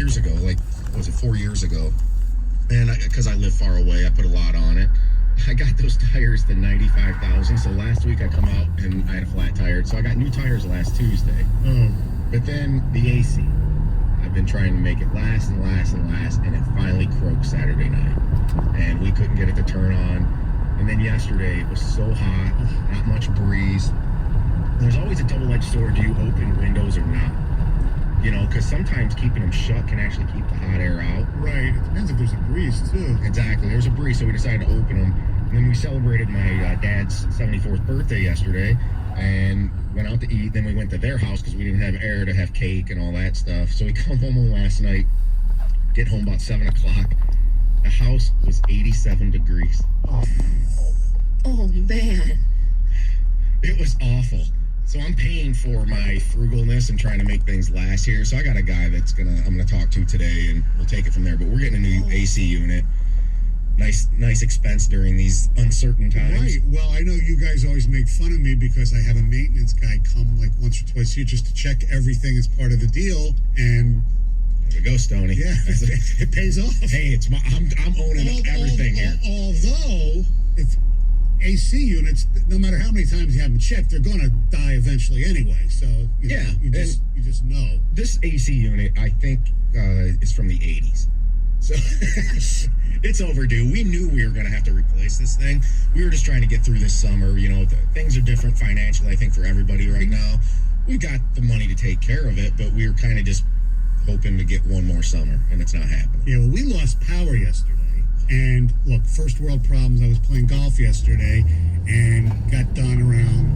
years ago, like, was it 4 years ago? And because I live far away, I put a lot on it. I got those tires to 95,000. So last week I come out and I had a flat tire. So I got new tires last Tuesday. But then the AC. I've been trying to make it last and last and last, and it finally croaked Saturday night. And we couldn't get it to turn on. And then yesterday it was so hot, not much breeze. There's always a double-edged sword. Do you open windows or not? You know, because sometimes keeping them shut can actually keep the hot air out. Right. It depends if there's a breeze, too. Exactly. There was a breeze, so we decided to open them. And then we celebrated my dad's 74th birthday yesterday and went out to eat. Then we went to their house because we didn't have air to have cake and all that stuff. So we come home last night, get home about 7 o'clock. The house was 87 degrees. Oh, man. It was awful. So I'm paying for my frugalness and trying to make things last here. So I got a guy I'm gonna talk to today, and we'll take it from there. But we're getting a new AC unit. Nice expense during these uncertain times. Right. Well, I know you guys always make fun of me because I have a maintenance guy come like once or twice a year just to check everything as part of the deal, and there we go, Stoney. Yeah, it pays off. Hey, I'm owning everything here. Although, if AC units, no matter how many times you have them checked, they're going to die eventually anyway. So you just know. This AC unit, I think, is from the 80s. So it's overdue. We knew we were going to have to replace this thing. We were just trying to get through this summer. You know, things are different financially, I think, for everybody right now. We got the money to take care of it, but we were kind of just hoping to get one more summer, and it's not happening. Yeah, well, we lost power yesterday. And look, first world problems. I was playing golf yesterday and got done around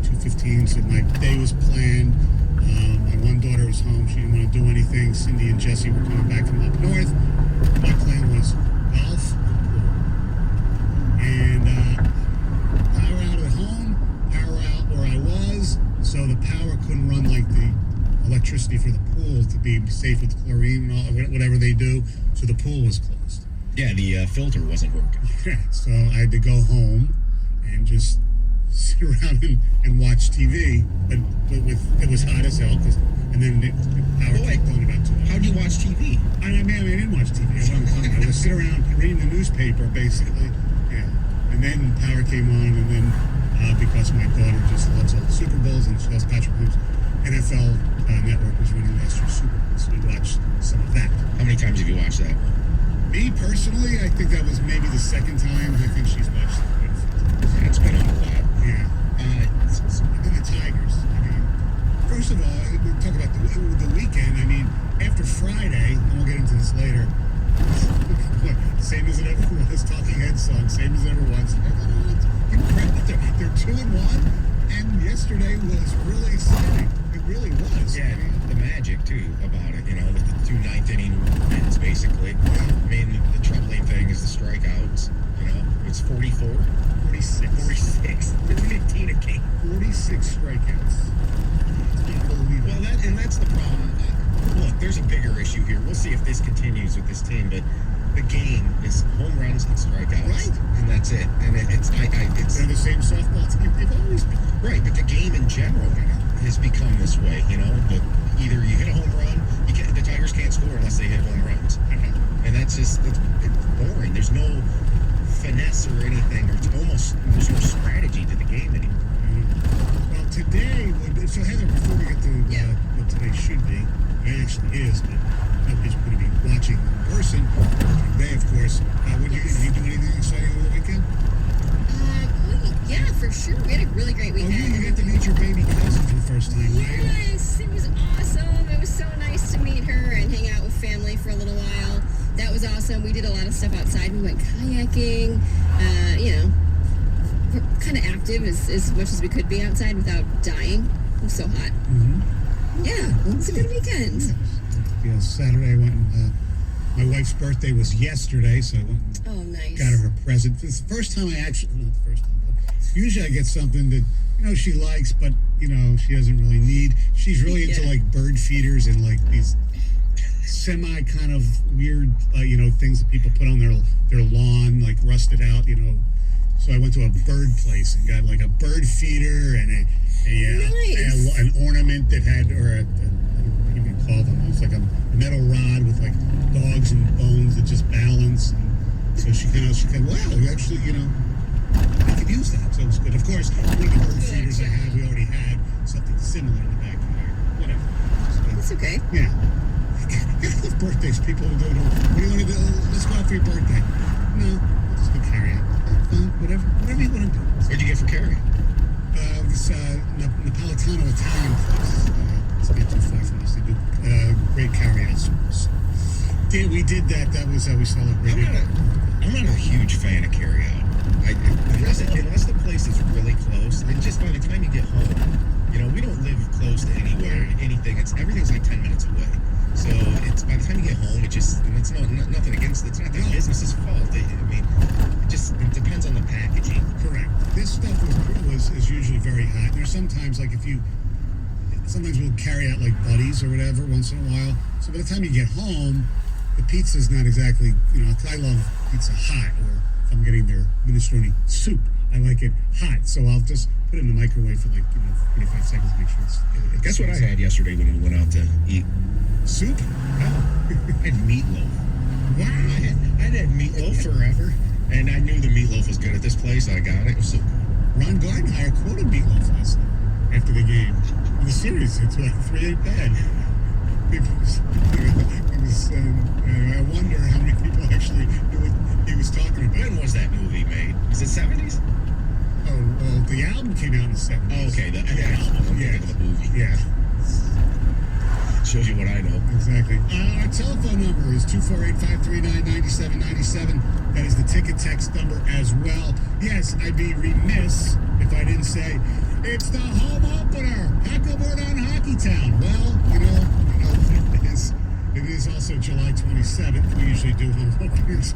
2:15. So my day was planned. My one daughter was home. She didn't want to do anything. Cindy and Jesse were coming back from up north. My plan was golf and power out at home, power out where I was. So the power couldn't run like the electricity for the pool to be safe with chlorine and all, whatever they do. So the pool was closed. Yeah, the filter wasn't working. So I had to go home and just sit around and watch TV. But it was hot as hell. And then the power kicked on about 2 hours. How'd you watch TV? I didn't watch TV. That's what I'm talking about. I would sit around reading the newspaper, basically. Yeah. And then power came on, and then because my daughter just loves all the Super Bowls, and she loves Patrick Mahomes, NFL Network was running last year's Super Bowl, so we watched some of that. How many times have you watched that? Me, personally, I think that was maybe the second time. I think she's watched it. Yeah, it's been on a while. Yeah. And then the Tigers. I mean, first of all, we'll talk about the weekend. I mean, after Friday, and we'll get into this later, same as it ever was, Talking Heads song, same as it ever was. They're 2-1, and yesterday was really exciting. It really was. Yeah, the magic, too, about it, you know, with the 2 ninth-inning wins, basically. I mean, the troubling thing is the strikeouts, you know. It's 44. 46. 15 a game. 46 strikeouts. It's unbelievable. Well, that's the problem. Look, there's a bigger issue here. We'll see if this continues with this team, but the game is home runs and strikeouts. Right. And that's it. And it's they're the same softball team they've always been. Right, but the game in general has become this way, you know. But either you hit a home run, the Tigers can't score unless they hit home runs. And that's just it's boring. There's no finesse or anything, or there's no strategy to the game anymore. Well, today, so Heather, before we get to what today should be, it actually is, but nobody's going to be watching in person. Today, of course, did you do anything exciting over the weekend? Yeah, for sure. We had a really great weekend. Oh, you got to meet your baby cousin for the first time, right? Yes, it was awesome. It was so nice to meet her and hang out with family for a little while. That was awesome. We did a lot of stuff outside. We went kayaking, kind of active as much as we could be outside without dying. It was so hot. Mm-hmm. Yeah, it was a good weekend. Yeah, Saturday I went and my wife's birthday was yesterday, so I went and nice. Got her a present. It's the first time not the first time, but usually I get something that, she likes, but, she doesn't really need. She's really into, like, bird feeders and, like, these semi kind of weird, things that people put on their lawn, like rusted out, So I went to a bird place and got, like, a bird feeder and an ornament that had, what do you call them? It was like a metal rod she kind of, wow, you actually, I could use that. So it was good. Of course, one of the bird feeders I had, we already had something similar in the backyard. Whatever. That's okay. Yeah. With birthdays, people will do, what do you want to do? Let's go out for your birthday. No, we'll just go carry out. Whatever you want to do. What'd you get for Carrie? This Napolitano Italian place. It's not too far from us. They do great carry-out service. Yeah, we did that. That was how we celebrated. I'm not a huge fan of carry-out. Unless the place is really close, and just by the time you get home, we don't live close to anywhere, anything. Everything's like 10 minutes away. So it's by the time you get home, it's nothing against. It's not the business's fault. It depends on the packaging. Correct. This stuff is usually very hot. There's sometimes sometimes we'll carry out like buddies or whatever once in a while. So by the time you get home, the pizza's not exactly, I love pizza hot, or if I'm getting their minestrone soup, I like it hot. So I'll just put it in the microwave for 45 seconds to make sure it's Guess what I had yesterday when we went out to eat? Soup? No. I had meatloaf. Wow. I'd had meatloaf forever, and I knew the meatloaf was good at this place. I got it. It was so good. Ron Gardenhire quoted meatloaf last night after the game. In the series, it's like 3-8 bad. I wonder how many people actually knew what he was talking about. When was that movie made? Is it 70s? Oh, well, the album came out in the 70s. Oh, okay. The album. I'm thinking of the movie. Yeah. Shows you what I know. Exactly. Our telephone number is 248-539-9797. That is the ticket text number as well. Yes, I'd be remiss if I didn't say it's the home opener. Hackleboard on Hockeytown. Well, it is also July 27th. We usually do home openers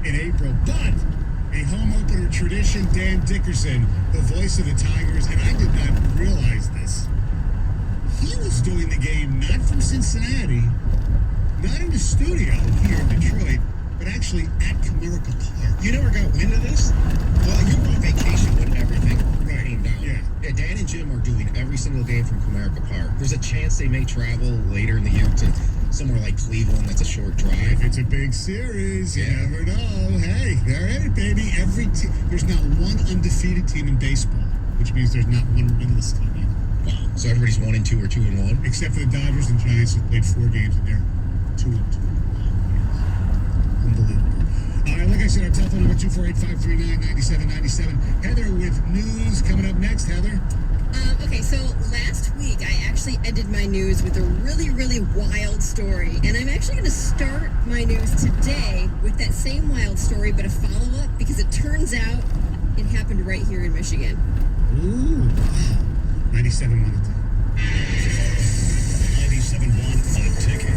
in April. But a home opener tradition, Dan Dickerson, the voice of the Tigers, and I did not realize this. He was doing the game not from Cincinnati, not in the studio here in Detroit, but actually at Comerica Park. You never got wind of this? Well, you were on vacation when everything came down. Yeah. Dan and Jim are doing every single game from Comerica Park. There's a chance they may travel later in the year to somewhere like Cleveland. That's a short drive. If it's a big series, you never know. Hey, they're in it, baby. There's not one undefeated team in baseball, which means there's not one winless team either. Wow. So everybody's 1-2 or 2-1? Except for the Dodgers and Giants, who played 4 games, and they're 2-2. Unbelievable. All right, like I said, our telephone number 248-539-9797. Heather with news coming up next. Heather? Okay, so last week I actually ended my news with a really, really wild story. And I'm actually going to start my news today with that same wild story, but a follow-up, because it turns out it happened right here in Michigan. Ooh, wow. 97.1 the time. 97.1 hot ticket.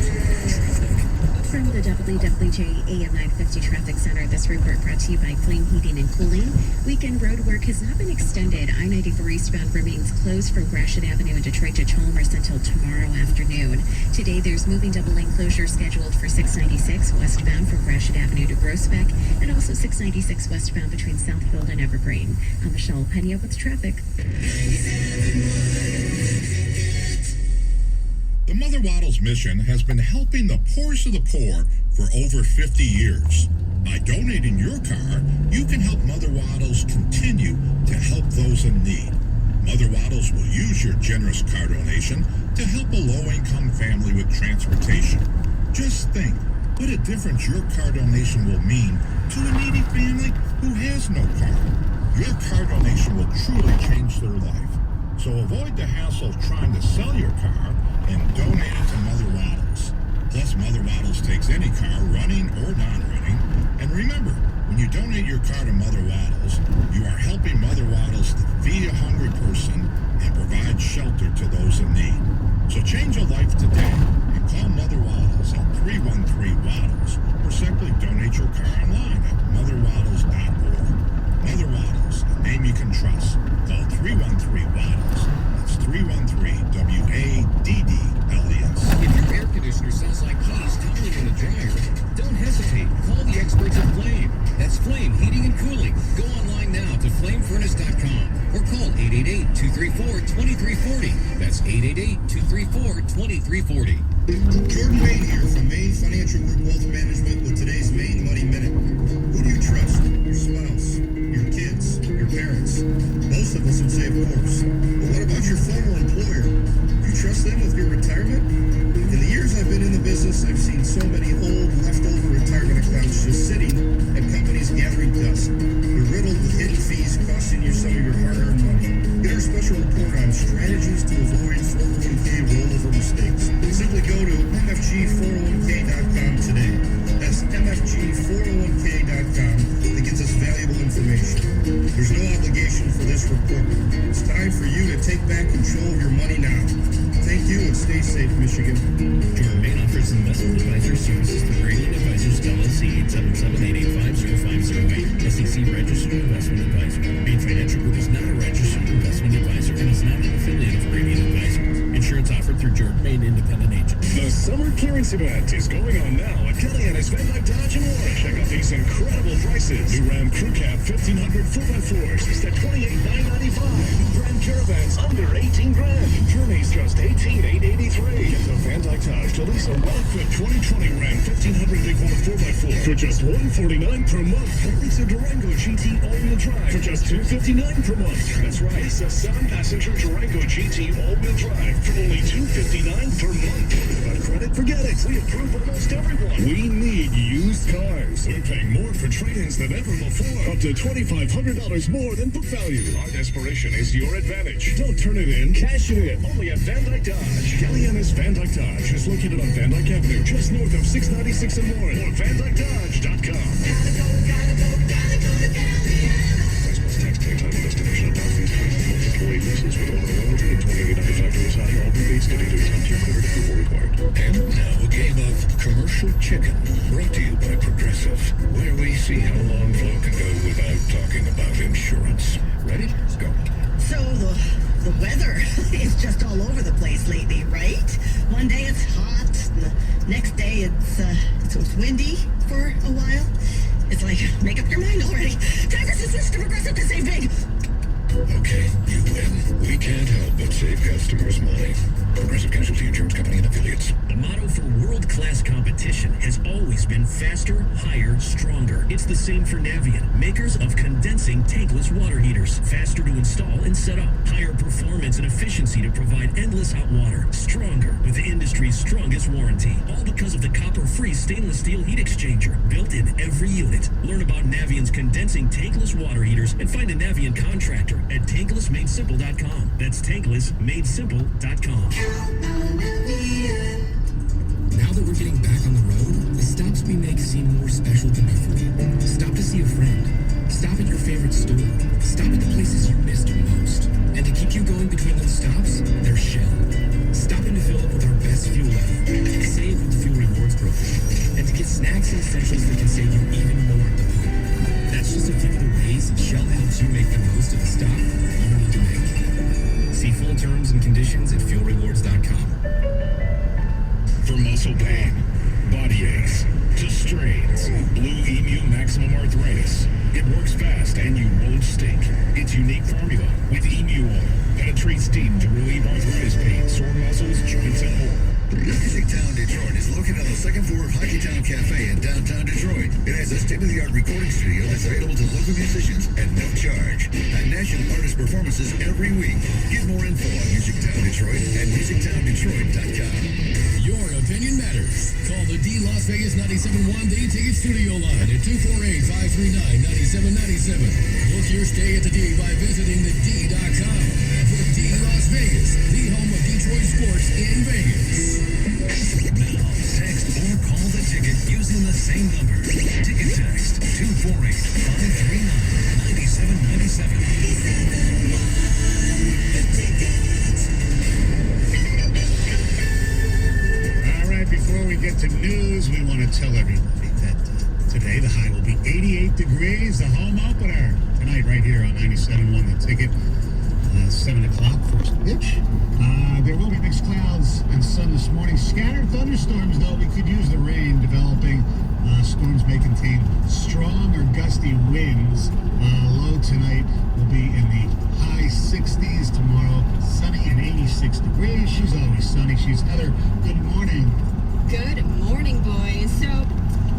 From the WWJ AM 950 Traffic Center, this report brought to you by Flame Heating and Cooling. Weekend road work has not been extended. I-94 eastbound remains closed from Gratiot Avenue in Detroit to Chalmers until tomorrow afternoon. Today, there's moving double lane closure scheduled for 696 westbound from Gratiot Avenue to Groesbeck, and also 696 westbound between Southfield and Evergreen. I'm Michelle Pena with traffic. The Mother Waddles mission has been helping the poorest of the poor for over 50 years. By donating your car, you can help Mother Waddles continue to help those in need. Mother Waddles will use your generous car donation to help a low-income family with transportation. Just think what a difference your car donation will mean to a needy family who has no car. Your car donation will truly change their life. So avoid the hassle of trying to sell your car and donate it to Mother Waddles. Plus, Mother Waddles takes any car, running or non-running. And remember, when you donate your car to Mother Waddles, you are helping Mother Waddles to feed a hungry person and provide shelter to those in need. So change a life today and call Mother Waddles at 313-WADDLES, or simply donate your car online at motherwaddles.org. Mother Waddles, a name you can trust. Call 313-WADDLES. That's 313-WADDLES. If your air conditioner sounds like he's tumbling in the dryer, don't hesitate. Call the experts at Flame. That's Flame Heating and Cooling. Go online now to flamefurnace.com or call 888-234-2340. That's 888-234-2340. Jordan Wade here from Maine Financial Group Wealth Management with today's Maine Money Minute. Who do this, I've seen so many old, leftover retirement accounts just sitting at companies gathering dust. They're riddled with hidden fees costing you some of your hard-earned money. Get our special report on strategies to avoid 401k rollover mistakes. Simply go to mfg401k.com today. That's mfg401k.com. That gets us valuable information. There's no obligation for this report. It's time for you to take back control of your money now. Thank you and stay safe, Michigan. Jordan Main offers investment advisory services through Radiant Advisors LLC, 877-885-0508, SEC registered investment advisor. Main Financial Group is not a registered investment advisor and is not an affiliate of Radiant Advisors. Insurance offered through Jordan Main Independent Agent. The summer clearance event is going on now at Kellyanne's Van Dyke Dodge and Warren. Check out these incredible prices. New Ram Crew Cab 1500 4x4s is at $28,995. Grand Caravans under 18 grand. Journeys just $18,883. Get the Van Dyke Dodge to lease a well-equipped 2020 Ram 1500 Big 4x4 for just $149 per month. And lease a Durango GT all-wheel drive for just $259 per month. That's right. Lease a 7-passenger Durango GT all-wheel drive for only $259 per month. About credit? Forget it. We approve almost everyone. We need used cars. We're paying more for trade-ins than ever before. Up to $2,500 more than book value. Our desperation is your advantage. Don't turn it in. Cash it in. Only at Van Dyke Dodge. Kellyanne's Van Dyke Dodge is located on Van Dyke Avenue, just north of 696 and Warren, or VanDykeDodge.com. Taxpayer time and destination of fees for employee leases with owner loyalty and $28.95 to assign all rebates to data top tier credit approval required. And now a game of commercial chicken, brought to you by Progressive, where we see how long Flo can go without talking about insurance. Ready? Go. So the weather is just all over the place lately, right? One day it's hot, and the next day it's windy for a while. It's like, make up your mind already. Drivers assist to Progressive to save big. Okay, you win. We can't help but save customers money. Progressive Casualty Insurance Company and Affiliates. The motto for world-class competition has always been faster, higher, stronger. It's the same for Navien, makers of condensing tankless water heaters. Faster to install and set up. Higher performance and efficiency to provide endless hot water. Stronger with the industry's strongest warranty. All because of the copper-free stainless steel heat exchanger built in every unit. Learn about Navien's condensing tankless water heaters and find a Navien contractor at tanklessmadesimple.com. That's tanklessmadesimple.com. Now that we're getting back on the road, the stops we make seem more special than before. Stop to see a friend. Stop at your favorite store. Stop at the places you missed most. And to keep you going between those stops, there's Shell. Stopping to fill up with our best fuel ever. Save with the Fuel Rewards program. And to get snacks and essentials that can save you even more at the pump. That's just a few of the ways Shell helps you make the most of the stop you need to make. See full terms and conditions at fuelrewards.com. For muscle pain, body aches, to strains, Blue Emu Maximum Arthritis. It works fast and you won't stink. Its unique formula with emu oil penetrates deep to relieve arthritis pain, sore muscles, joints, and more. Music Town Detroit is located on the second floor of Hockey Town Cafe in downtown Detroit. It has a state-of-the-art recording studio that's available to local musicians at no charge. And national artist performances every week. Get more info on Music Town Detroit at musictowndetroit.com. Your opinion matters. Call the D Las Vegas 97.1 The Ticket Studio line at 248-539-9797. Book your stay at the D by visiting thed.com. The D Las Vegas, the home of Detroit sports in Vegas. Now, text or call the ticket using the same number. Ticket text 248-539-9797. All right, before we get to news, we want to tell everybody that today the high will be 88 degrees, the home opener. Tonight right here on 97.1 The Ticket, 7 o'clock, first pitch. There will be mixed clouds and sun this morning. Scattered thunderstorms, though. We could use the rain developing. Storms may contain strong or gusty winds. Low tonight will be in the high 60s. Tomorrow, sunny and 86 degrees. She's always sunny. She's Heather. Good morning. Good morning, boys. So,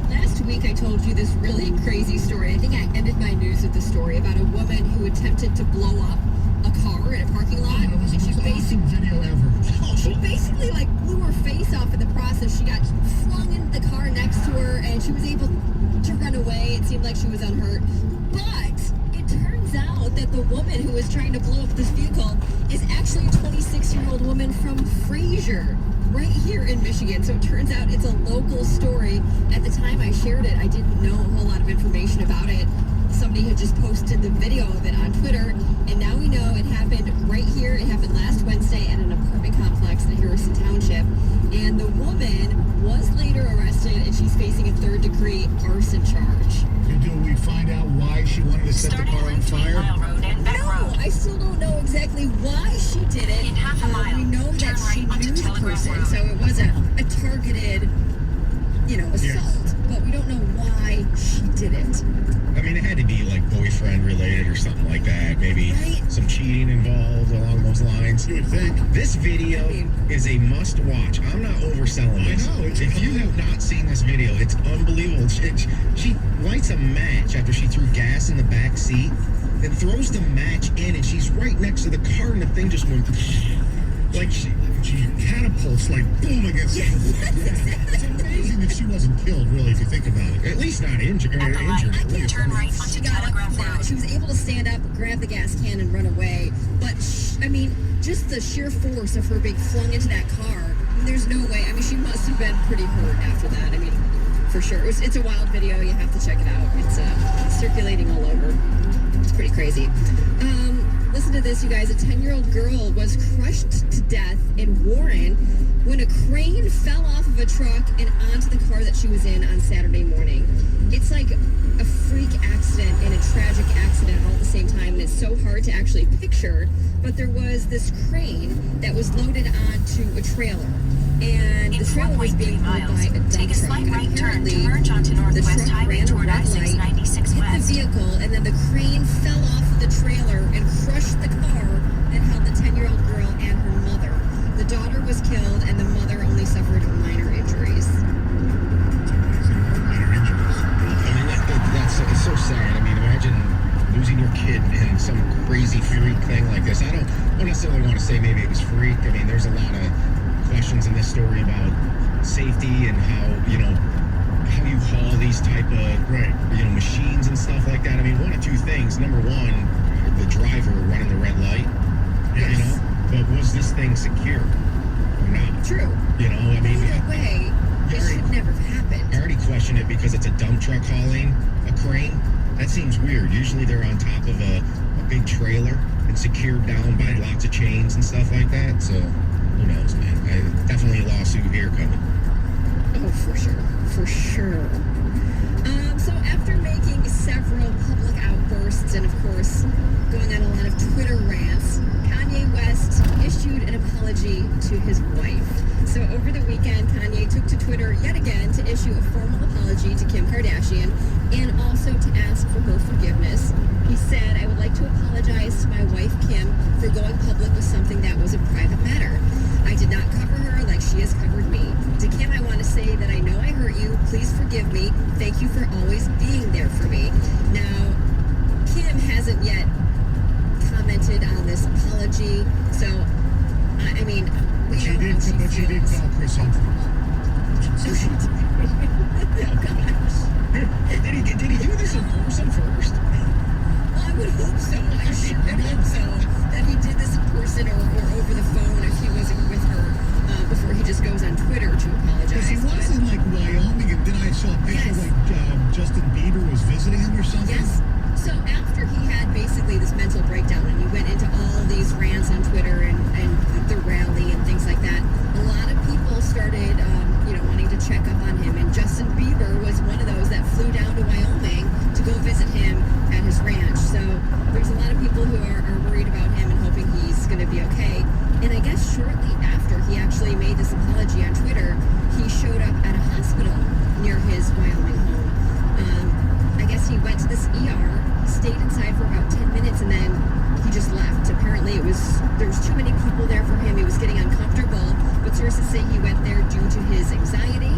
last week I told you this really crazy story. I think I ended my news with the story about a woman who attempted to blow up a car car in a parking lot. Oh, it was the and she most awesome video ever. she basically like blew her face off in the process. She got flung into the car next to her, and she was able to run away. It seemed like she was unhurt, but it turns out that the woman who was trying to blow up this vehicle is actually a 26-year-old woman from Fraser, right here in Michigan. So it turns out it's a local story. At the time I shared it, I didn't know a whole lot of information about it. Somebody had just posted the video of it on Twitter, and now we know it happened right here. It happened last Wednesday at an apartment complex in Harrison Township, and the woman was later arrested, and she's facing a 3rd-degree arson charge. Do we find out why she wanted to set the car on fire? No, I still don't know exactly why she did it. In half a mile, we know that turn she right onto knew the Telegraph person, Road. so it was a targeted, assault. But we don't know why she did it. I mean, it had to be like boyfriend related or something like that. Maybe Right. some cheating involved along those lines. You would think. This video is a must watch. I'm not overselling this. I know, it's If you have not seen this video, it's unbelievable. She lights a match after she threw gas in the back seat, then throws the match in, and she's right next to the car, and the thing just went like She catapults like boom against it. It's amazing that she wasn't killed, really, if you think about it. at least not injured. At the light, At least. turn right She onto got up Telegraph now. Road. She was able to stand up, grab the gas can, and run away. But, just the sheer force of her being flung into that car, there's no way. She must have been pretty hurt after that. For sure. It's a wild video. You have to check it out. It's circulating all over. It's pretty crazy. Listen to this, you guys. A 10-year-old girl was crushed to death in Warren when a crane fell off of a truck and onto the car that she was in on Saturday morning. It's like a freak accident and a tragic accident all at the same time, and it's so hard to actually picture. But there was this crane that was loaded onto a trailer, and the trailer was being pulled by a dump Take a truck. slight right turn to Apparently, merge onto the Northwest truck Highway ran a toward red light, I-696 hit the West. vehicle, and then the crane fell off of the trailer and crushed the car that held the 10-year-old girl and her mother. The daughter was killed, and the mother only suffered minor injuries. It's amazing. Minor injuries. It's so sad. Imagine losing your kid in some crazy freak thing like this. I don't necessarily want to say maybe it was freak. There's a lot of questions in this story about safety and how you haul these type of machines and stuff like that. One of two things. Number one, the driver running the red light. Yes. But was this thing secure or not? True. Either way, it should never have happened. I already question it because it's a dump truck hauling a crane. That seems weird. Usually they're on top of a big trailer and secured down by lots of chains and stuff like that. So who knows, man? Definitely a lawsuit here coming. Oh, for sure. For sure. So after making several public outbursts and, of course, going on a lot of Twitter rants, Kanye West issued an apology to his wife. So over the weekend, Kanye took to Twitter yet again to issue a formal apology to Kim Kardashian and also to ask for her forgiveness. He said, "I would like to apologize to my wife, Kim, for going public with something that was a private matter. I did not cover her like she has covered me. To Kim, I want to say that I know I hurt you. Please forgive me. Thank you for always being there for me." Now, Kim hasn't yet commented on this apology, so, we She know did, how she but she did feels. call Chris Humphries. Oh, gosh. Did he do this in person first? Well, I would hope so. I sure would hope so. That he did this in person or over the phone if he wasn't with her before he just goes on Twitter to apologize. Because he was in Wyoming, and then I saw a picture Justin Bieber was visiting him or something. Yes. So after he had basically this mental breakdown and he went into all these rants on Twitter and the rally and things like that, a lot of people started, wanting to check up on him. And Justin Bieber was one of those that flew down to Wyoming to go visit him at his ranch. So there's a lot of people who are worried about him and hoping he's going to be okay. And I guess shortly after he actually made this apology on Twitter, he showed up at a hospital near his Wyoming home. I guess he went to this ER, stayed inside for about 10 minutes, and then he just left. Apparently there was too many people there for him. He was getting uncomfortable, but sources say he went there due to his anxiety,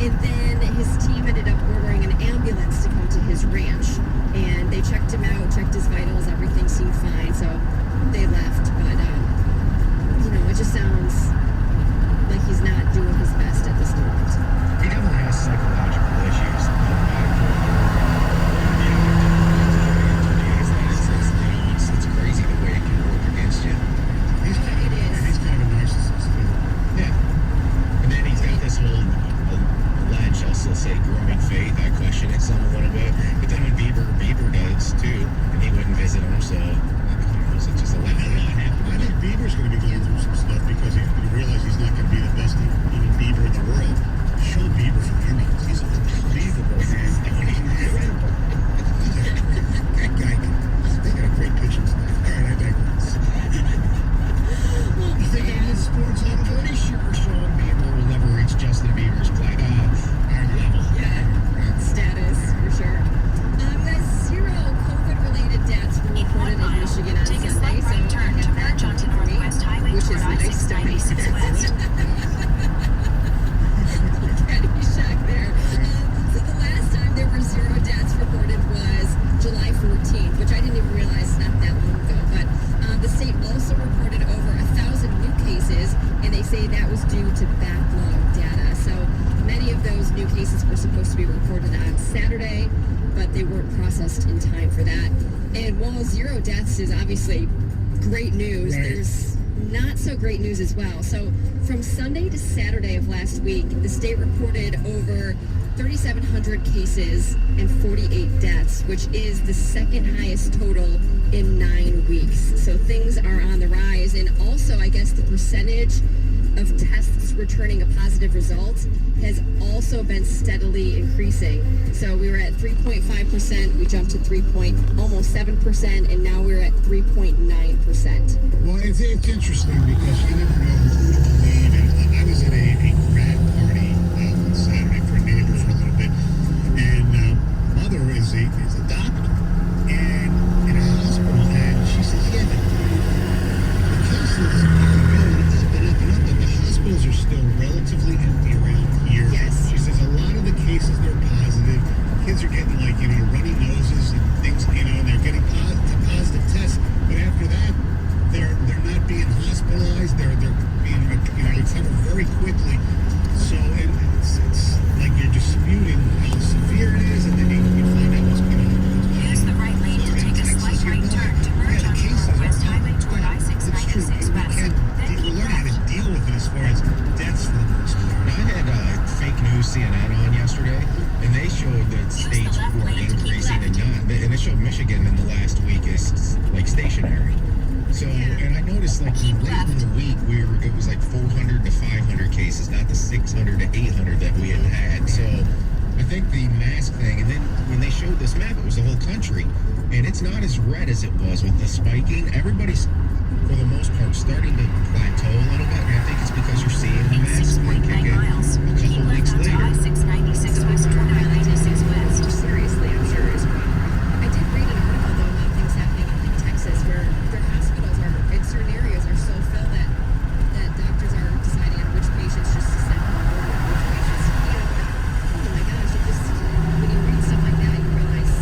and then his team ended up ordering an ambulance to come to his his ranch, and they checked him out, checked his vitals, everything seemed fine, so they left. But it just sounds like he's not doing his best at this moment. He definitely has psychological issues. It's crazy the way it can work against you. He's kind of, he's kind of a narcissist too. Yeah. And then he's got this whole alleged, I'll still say, growing faith. I question it some a little bit. But then when Bieber does too, and he wouldn't visit him, so it's just a lot happening. I think Bieber's going to be going through some stuff because he's going to realize he's not going to be the best even Bieber in the world. Sean Bieber from Hemmings, he's unbelievable, man. Incredible. That guy, they got a great pitching staff. All right, I digress. You think that is sports? I'm pretty sure Sean Bieber will never reach Justin Bieber's level. Yeah, status for sure. Guys, 0 COVID-related deaths were reported in Michigan on Take a Sunday, slight right turn to merge onto Northwest Highway which is toward nice. I-696 West. Caddyshack there. So the last time there were 0 deaths reported was July 14th, which I didn't even realize not that long ago. But the state also reported over 1,000 new cases, and they say that was due to backlog data. So many of those new cases were supposed to be reported on Saturday, but they weren't processed in time for that. And while 0 deaths is obviously great news, Right. there's not so great news as well. So from Sunday to Saturday of last week, the state reported over 3,700 cases and 48 deaths, which is the second highest total in 9 weeks. So things are on the rise. And also, I guess the percentage of tests returning a positive result has also been steadily increasing. So we were at 3.5%, we jumped to almost 7%, and now we're at 3.9%. Well, it's interesting because you never know who to believe. And I was at a grad party on Saturday for a neighbor for a little bit, and mother is a doctor and in a hospital, and she says, yeah, the cases are going up and up and up, but the hospitals are still relatively empty around here. Yes. She says a lot of the cases, they're positive. Kids are getting runny noses and things, and they're getting positive tests, but after that, they're not being hospitalized. They're being recovered very quickly. So it's like you're disputing how severe it is, and then you find out what's going on. Use the right lane to take a slight right turn to merge onto Northwest Highway toward I-696 West. Then We're keep learning how left. to deal with it as far as deaths for the most part. Now, I had fake news CNN on yesterday, and they showed that states left were lane to keep increasing and left. not. And it showed Michigan in the last week is like stationary. So, and I noticed late in the week it was like 400 to 500 cases, not the 600 to 800 that we had. So I think the mask thing, and then when they showed this map, it was the whole country, and it's not as red as it was with the spiking. Everybody's, for the most part, starting to plateau a little bit, and I think it's because you're seeing the In mask thing 6.9 kick in miles, a keep couple left weeks onto later. I-696 West toward I-96 West. Seriously, I'm sure as well. I did read an article, though, about things happening in Texas where their hospitals in certain areas are so filled that doctors are deciding on which patients just to send home or which patients, oh my gosh, it just, when you read stuff like that, you realize,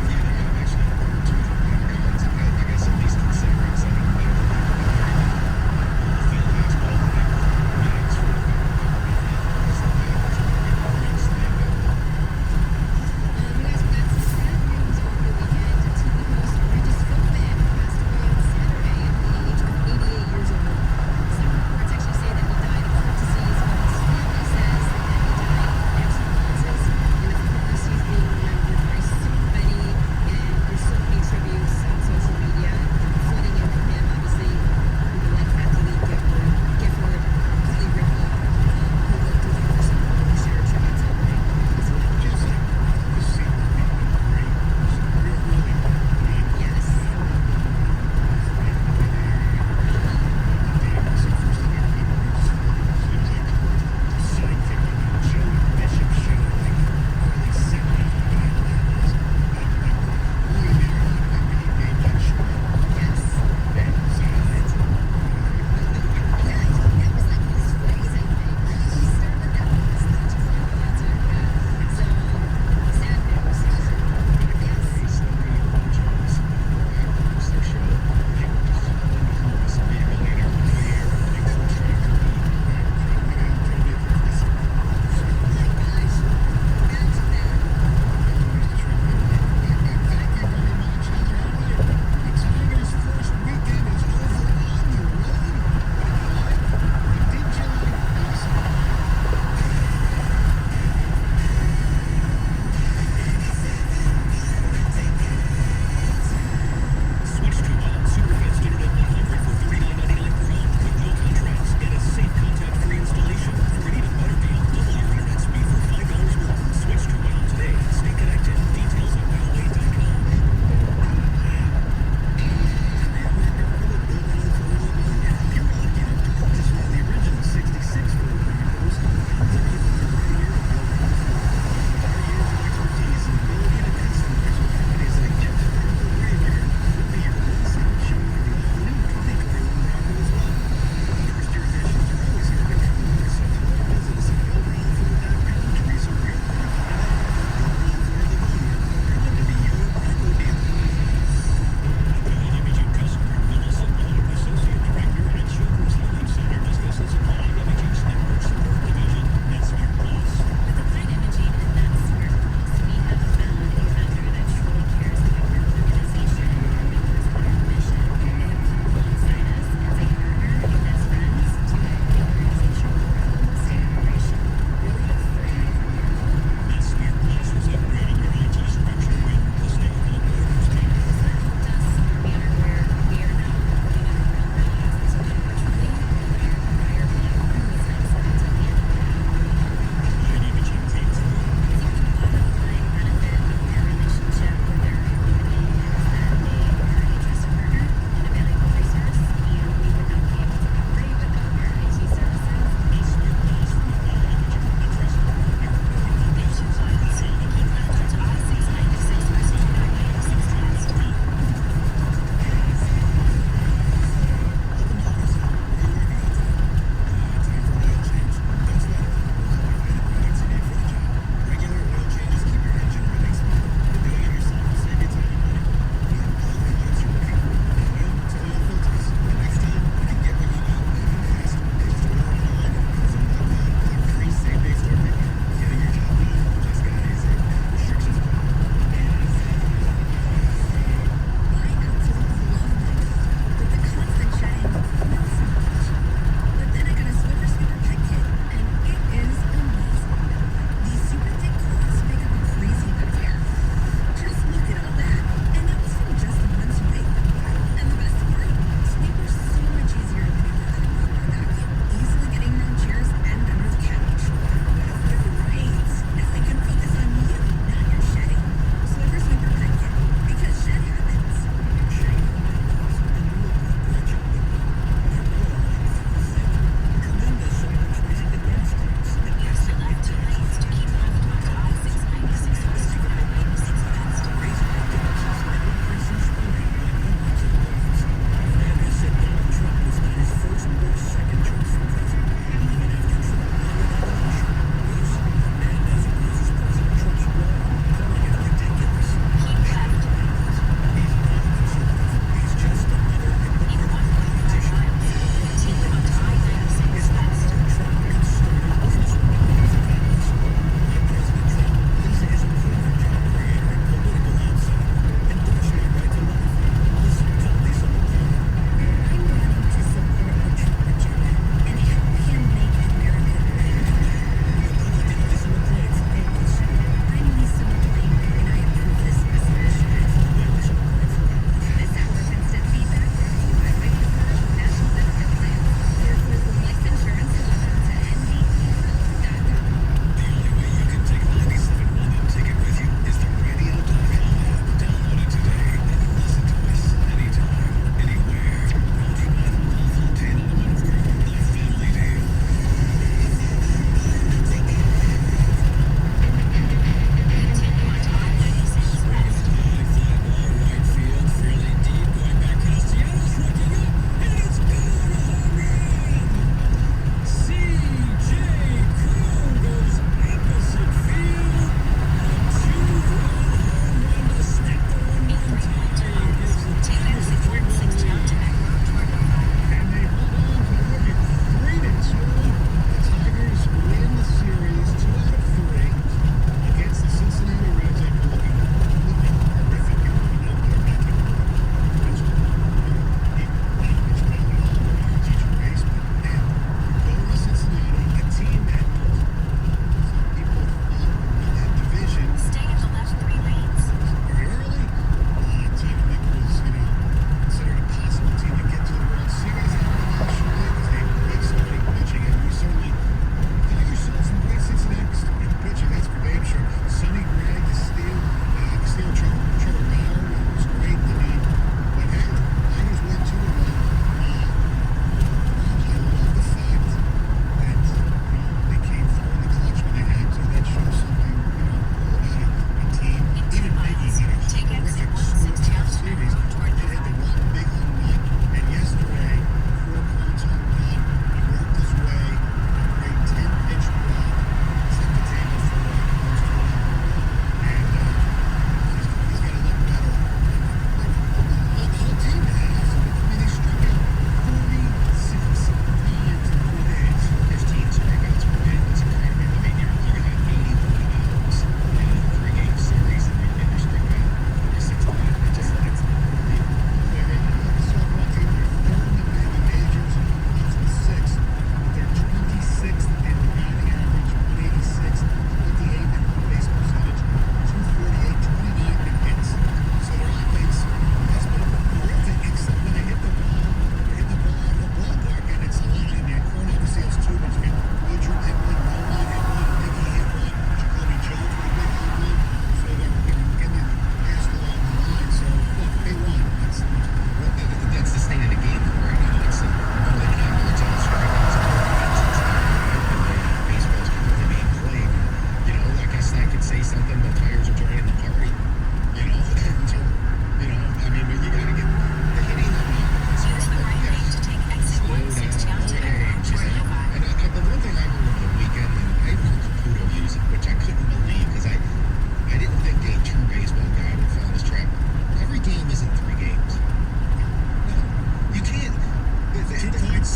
Yeah, I'm actually I guess at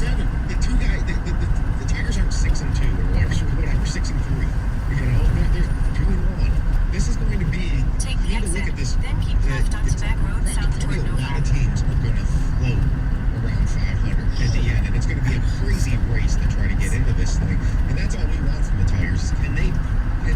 7. The two guys, the Tigers aren't 6-2 or whatever, 6-3. You know, they're 2-1. This is going to be. Take the you need to look exit, at this. then keep left onto Back Road south toward A lot Nova. of teams are going to float around 500 at the end, and it's going to be a crazy race to try to get into this thing. And that's all we want from the Tigers. Can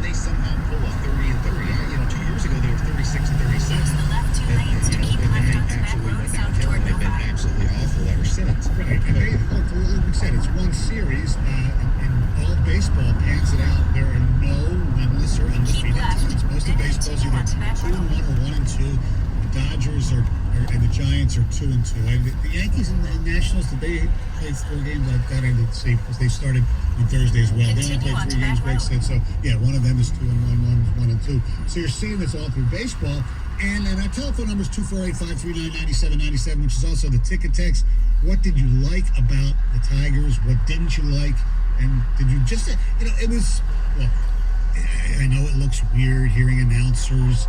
they somehow pull a 30-30? 2 years ago they were 36-37. Use the left 2 lanes to keep left onto Back Road south toward They've been Nova. absolutely awful ever since. Right, and they, look, like we said, it's one series, and all baseball pans it out. There are no winless or undefeated left, teams. Most of then baseball's continue either onto Back 2-1 or 1-2. The Dodgers and the Giants are 2-2. The Yankees and the Nationals, did they play 4 games? That I didn't see because they started on Thursday as well. They only Continue played on 3 to games, Back Greg Road. said. So, yeah, one of them is 2-1, one is 1-2. So you're seeing this all through baseball. And our telephone number is 248-539-9797, which is also the ticket text. What did you like about the Tigers? What didn't you like? And did you just, it was, well, I know it looks weird hearing announcers,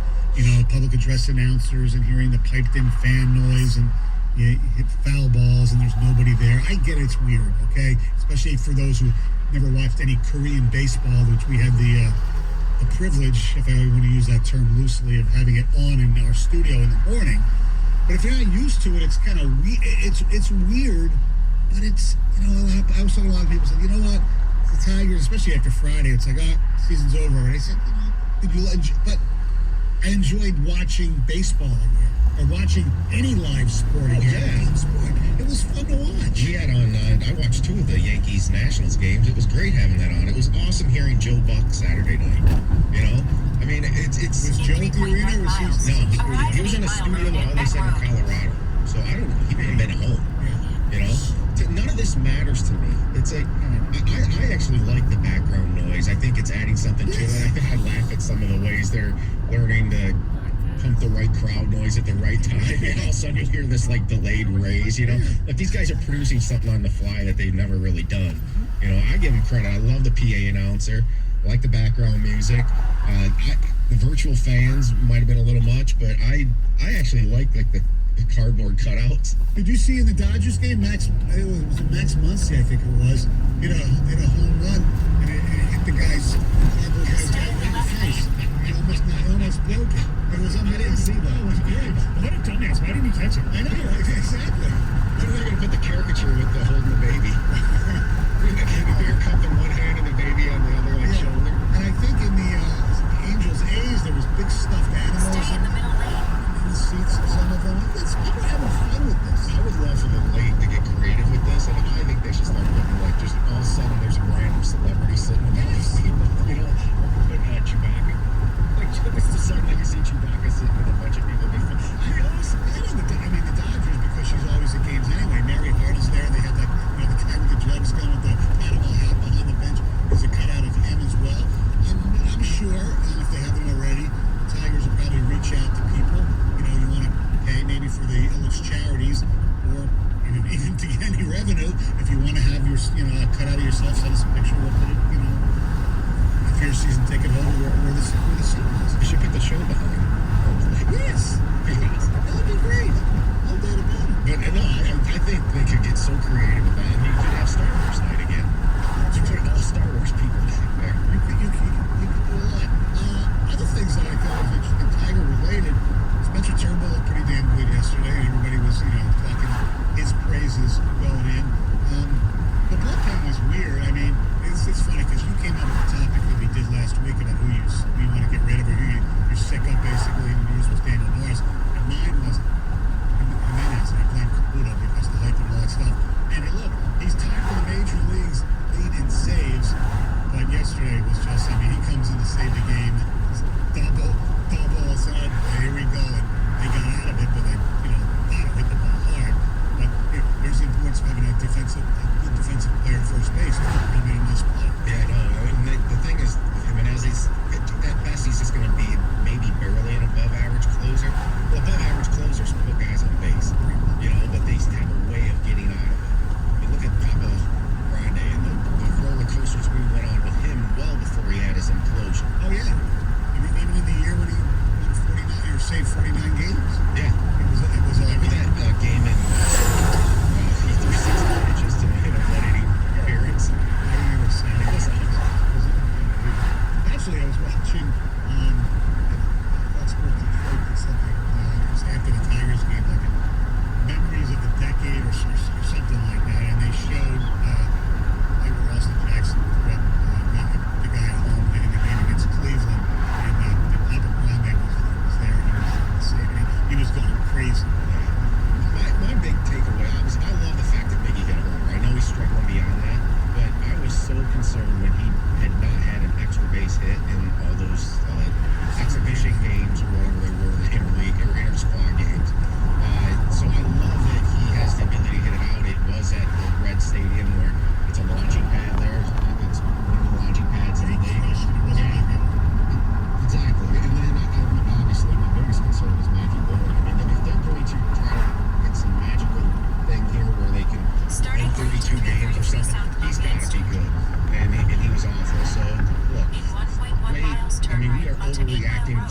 public address announcers and hearing the piped in fan noise and you hit foul balls and there's nobody there. I get it's weird, okay? Especially for those who never watched any Korean baseball, which we had the privilege, if I want to use that term loosely, of having it on in our studio in the morning. But if you're not used to it, it's kind of it's weird, but it's, I was talking to a lot of people said, you know what, the Tigers, especially after Friday, it's like, season's over. And I said, did you enjoy, but I enjoyed watching baseball again, or watching any live sport again. yeah. Sport. It was fun to watch. We had on, I watched 2 of the Yankees Nationals games. It was great having that on. It was awesome hearing Joe Buck Saturday night. I mean, it's Was Joe at the arena or was he? no, he was in a studio while they said in Colorado. So I don't know. He may have been at home. None of this matters to me. It's like, I actually like the background noise. I think it's adding something to it. I think I laugh at some of the ways they're learning to pump the right crowd noise at the right time. And all of a sudden you hear this like delayed raise, Like these guys are producing something on the fly that they've never really done. I give them credit. I love the PA announcer. I like the background music. The virtual fans might have been a little much, but I actually like the cardboard cutouts. Did you see in the Dodgers game, Max Muncy, I think it was, hit a home run and it hit the guy's cardboard guy's head right in the face. It almost broke it. It was I didn't see that. It was great. What a dumbass. Why didn't you catch it? I know, exactly. When are they going to put the caricature with the holding the baby? The beer cup in one hand and the baby on the other shoulder. And I think in the Angels A's, there was big stuffed animals Stay in the middle lane. in the seats and some of them. People are having fun with this. I would love for the league to get creative with this, and I think they should start putting just all of a sudden there's a random celebrity sitting in the seat. Putting Chewbacca. It's the sudden you see Chewbacca sitting with a bunch of people. The Dodgers, because she's always at games anyway. Mary Hart is there. They have that, the guy with the jugs gun with the Panama hat behind the bench. There's a cutout of him as well. I'm sure, if they haven't already, Tigers will probably reach out to people. You want to pay maybe for the Illich charities, or even to get any revenue. If you want to have your, a cutout of yourself, send us a picture. We'll put it, if your season ticket holder where the seat was. You should put the show behind. Yes. That would be great. No doubt about it. But no, I think they could get so creative with that. You could have Star Wars night again. You put all Star Wars people back there. You could do a lot. Other things that I thought was interesting, Tiger related. Spencer Turnbull looked pretty damn good yesterday, and everybody was, talking his praises going in. The bullpen was weird. I mean, it's funny because you came up with a topic that we did last week about who you want to get rid of, or who you're sick of, basically, and yours was Daniel Norris. And mine was Jimenez, and I blamed Caputo because of the hype and all that stuff. And look, he's tied for the major leagues lead in saves, but yesterday was just, he comes in to save the game. Double, said, here we go. And they got out of it, but they, hit the ball hard. But there's the importance of having a good defensive player at first base. It's really a nice play. Yeah, no. The thing is, Jimenez, at best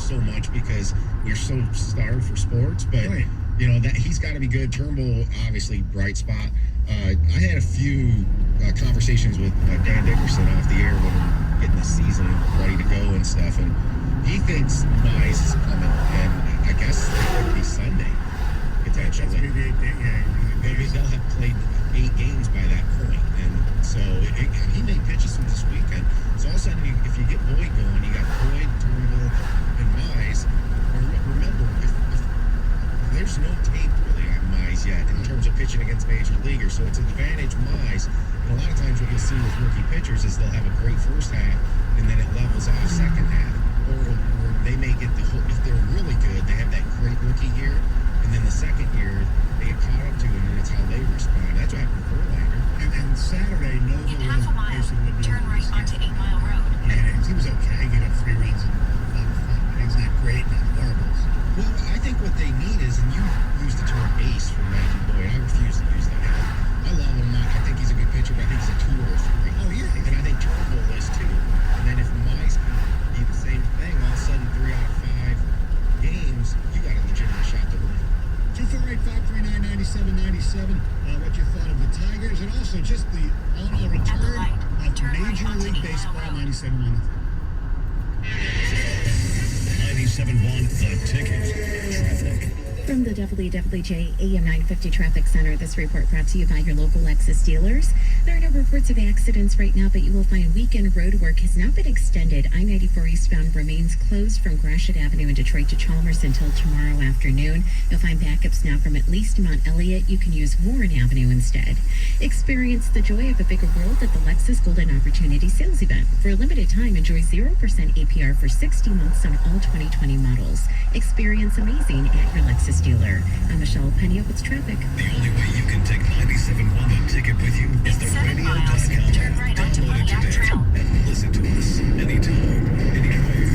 so much because we're so starved for sports, but Right. you know that he's got to be good. Turnbull, obviously, bright spot. I had a few conversations with Dan Dickerson off the air when we're getting the season ready to go and stuff, and he thinks Mize is coming, and I guess it could be Sunday That's potentially. maybe 8 days. Yeah, Maybe they'll have played 8 games by that point, and so he may pitch us this weekend. So all of a sudden, if you get Boyd going, you got Boyd, Turnbull, and Mize. Remember, if there's no tape really on Mize yet in terms of pitching against major leaguers, so it's an advantage Mize. And a lot of times, what you'll see with rookie pitchers is they'll have a great first half, and then it levels off second half, or they may get the whole. If they're really good, they have that great rookie year, and then the second year they get caught up to, and then it's how they respond. That's what happened to Verlander. And Saturday, Nova In half a mile, turn right onto 8 Mile Road. And he was okay. He got 3 runs in 5 innings. He's not great, not horrible. Well, I think what they need is, and you use the term ace for Matthew Boyd. I refuse to use that. I love him. I think he's a good pitcher, but I think he's a 2 or a 3. Oh, yeah. And I think Turnbull is too. And then if Mize can be the same thing, all of a sudden 3 out of 5 games, you got a legitimate shot to win. 248-539-9797. What you thought of the Tigers, and also just the all-in-all return light, of turn right Major onto League 8 Mile Baseball. Road. 97.1. 97.1 The Ticket. Traffic. From the WWJ AM 950 Traffic Center, this report brought to you by your local Lexus dealers. There are no reports of accidents right now, but you will find weekend road work has now been extended. I-94 eastbound remains closed from Gratiot Avenue in Detroit to Chalmers until tomorrow afternoon. You'll find backups now from at least Mount Elliott. You can use Warren Avenue instead. Experience the joy of a bigger world at the Lexus Golden Opportunity Sales Event. For a limited time, enjoy 0% APR for 60 months on all 2020 models. Experience amazing at your Lexus dealer. I'm Michelle Pena with traffic. The only way you can take 97.1 The Ticket with you is the 7 miles, radio.com. turn right onto Download it Pontiac today Trail. and listen to us anytime, anywhere.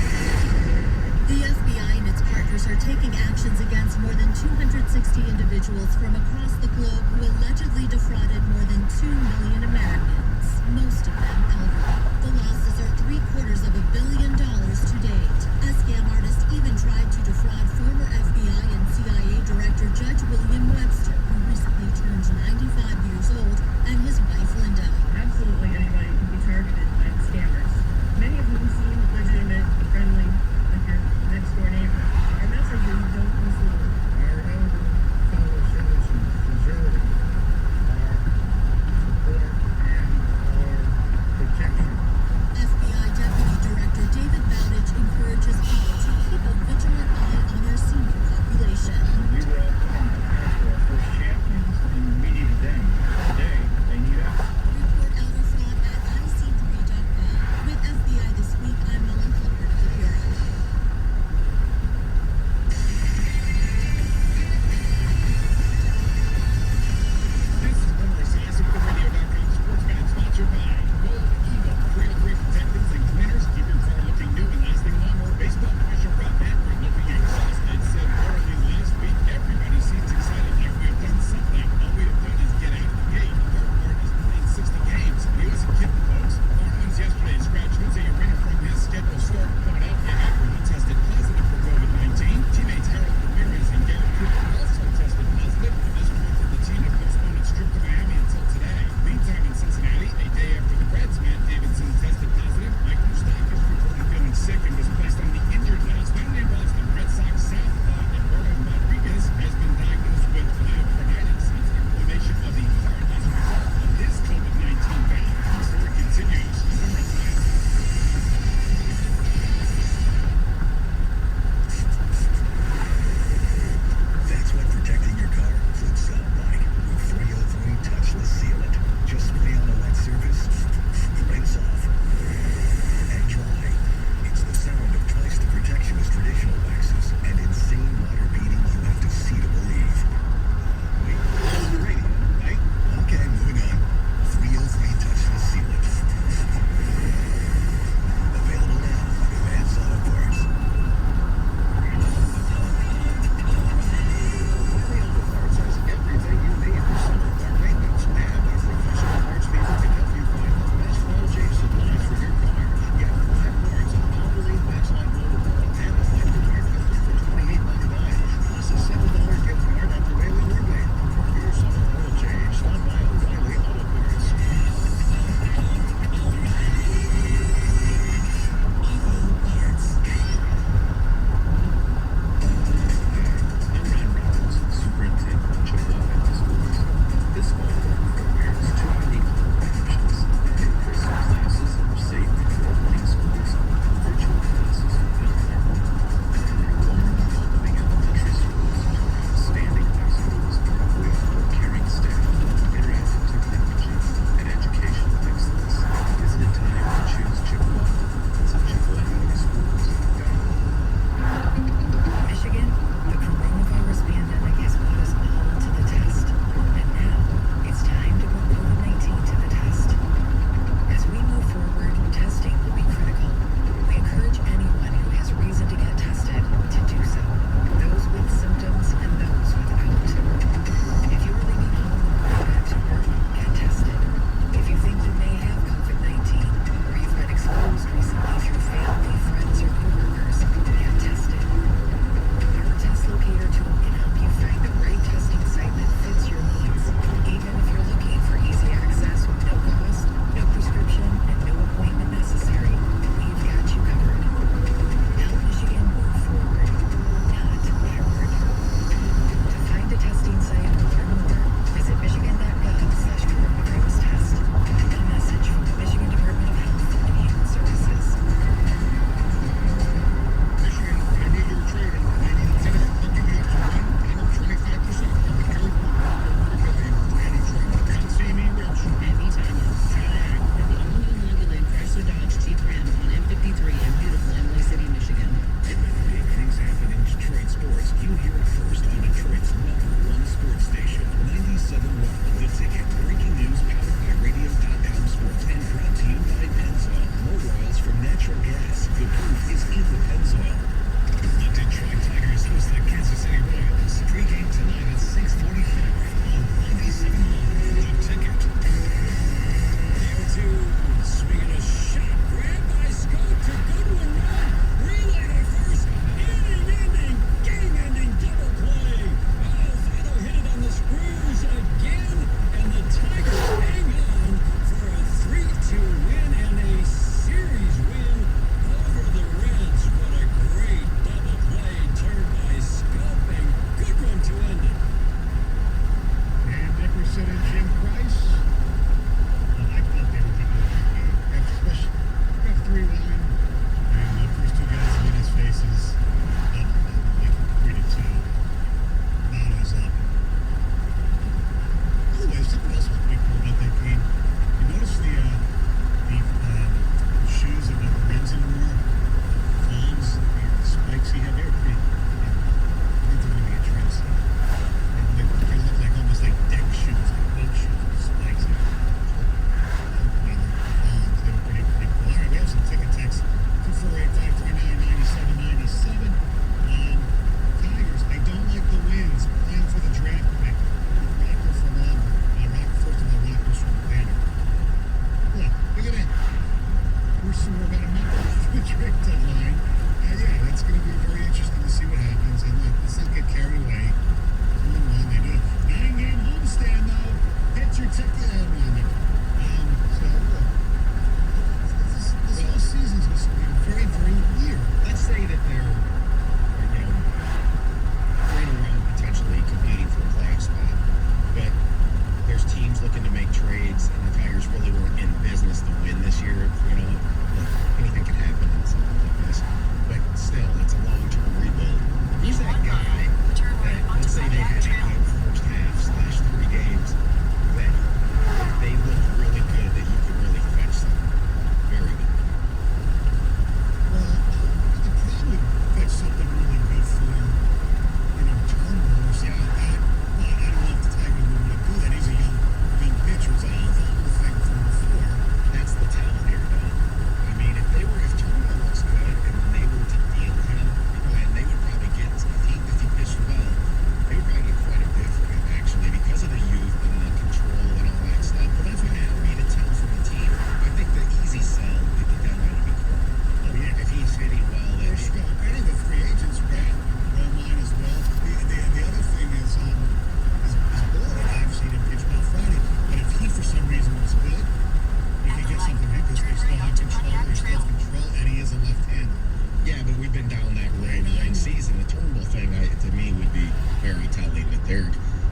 The FBI and its partners are taking actions against more than 260 individuals from across the globe who allegedly defrauded more than 2 million Americans, most of them elderly. The losses are $750 million to date. A scam artist even tried to defraud former FBI and CIA Director Judge William Webster, who recently turned 95 years old, and his wife Linda. Absolutely anybody can be targeted by scammers, many of whom seem legitimate, friendly, like your next door neighbor. Our message is don't mislead. Our elder fellow citizens deserve our support and our protection. FBI Deputy Director David Bowditch encourages people to keep a vigilant eye on our seniors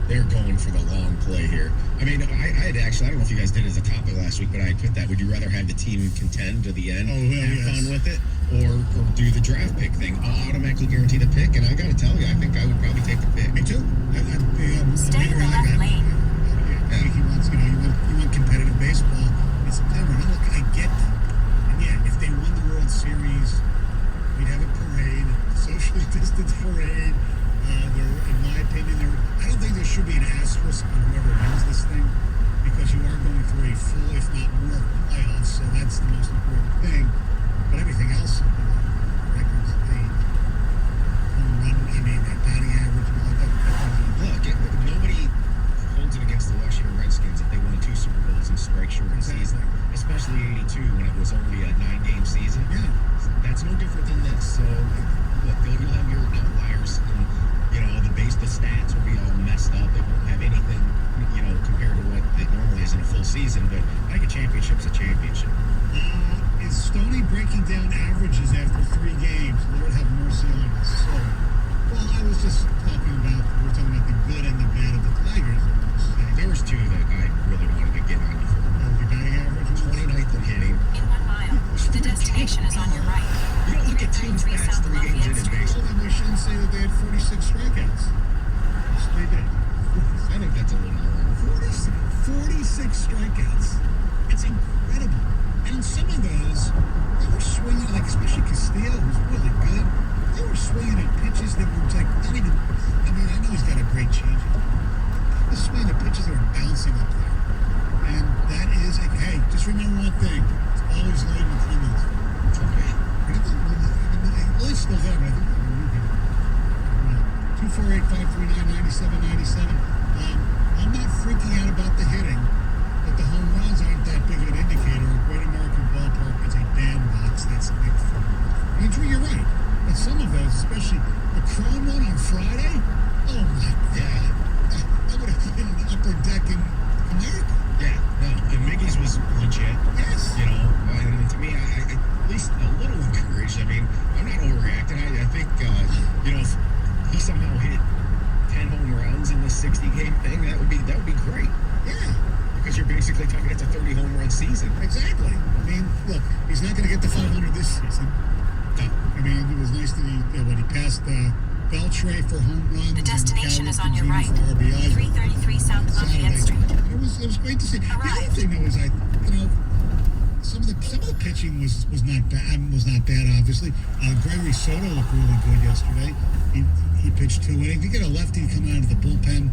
they're going for the long play here. I mean, I had actually, I don't know if you guys did it as a topic last week, but I put that. Would you rather have the team contend to the end, have fun with it, or do the draft pick thing? I'll automatically guarantee the pick, and I got to tell you, I think I would probably take the pick. Me too. Stay in the left lane. He wants, you want competitive baseball in September. And look, I get that. And yeah, if they won the World Series, we'd have a parade, a socially distanced parade. In my opinion, I don't think there should be an asterisk on whoever wins this thing, because you are going through a full, if not more, playoffs. So that's the most important thing. But everything else, records, the home run, the batting average, and all that. Look, nobody holds it against the Washington Redskins if they won 2 Super Bowls in strike shortened season, especially '82 when it was only a 9-game season. Yeah, that's no different than this. So, look, you'll have your outliers, and the stats will be all messed up. They won't have anything, compared to what it normally is in a full season. But I think a championship's a championship. Is Stoney breaking down averages after 3 games? Lord have mercy on his soul. Well, I was just talking about the good and the bad of the Tigers. There was 2 that I really wanted to get on you for. Your batting average? 29th in hitting. In 1 mile, the destination is on your right. You don't look at teams past 3 games in baseball. Well, then we shouldn't say that they had 46 strikeouts. Yes, they did. I think that's a little more. 46 strikeouts. It's incredible. And some of those, they were swinging, especially Castillo, who's really good. They were swinging at pitches that were not even, I know he's got a great changeup. They're swinging at pitches that were bouncing up there. And that is, hey, just remember one thing. It's always Lloyd McClendon. Okay. Lloyd's still there, but I think they're moving. 248-539-9797. I'm not freaking out about the hitting, but the home runs aren't that big of an indicator. Great American Ballpark is a bandbox. That's a big thing. Andrew, you're right. But some of those, especially the Cron one on Friday, oh my God. That would have been an upper deck in America. Yeah, no, and Miggy's was legit. Yes. And to me, I at least a little encouraged. I'm not overreacting. I think, if he somehow hit 10 home runs in this 60-game thing, that would be great. Yeah. Because you're basically talking it's a 30 home run season. Exactly. Look, he's not going to get to 500 this season. No. It was nice that he passed Beltre for home runs. The destination is on your right. For RBI. 333 South Lafayette Street. It was great to see. The other thing though is some of the pitching was not bad. Obviously, Gregory Soto looked really good yesterday. He pitched 2 innings. You get a lefty coming out of the bullpen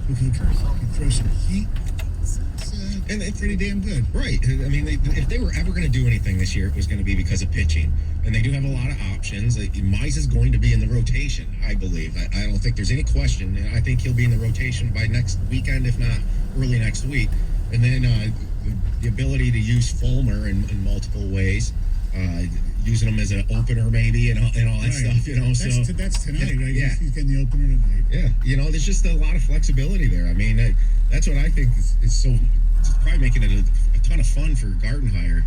who can throw some heat. It's pretty damn good. Right. If they were ever going to do anything this year, it was going to be because of pitching. And they do have a lot of options. Mize is going to be in the rotation, I believe. I don't think there's any question. And I think he'll be in the rotation by next weekend, if not early next week. And then the ability to use Fulmer in multiple ways, using him as an opener maybe and all that stuff, That's tonight, right? Yeah. He's getting the opener tonight. Yeah, there's just a lot of flexibility there. That's what I think is so, it's probably making it a ton of fun for Gardenhire.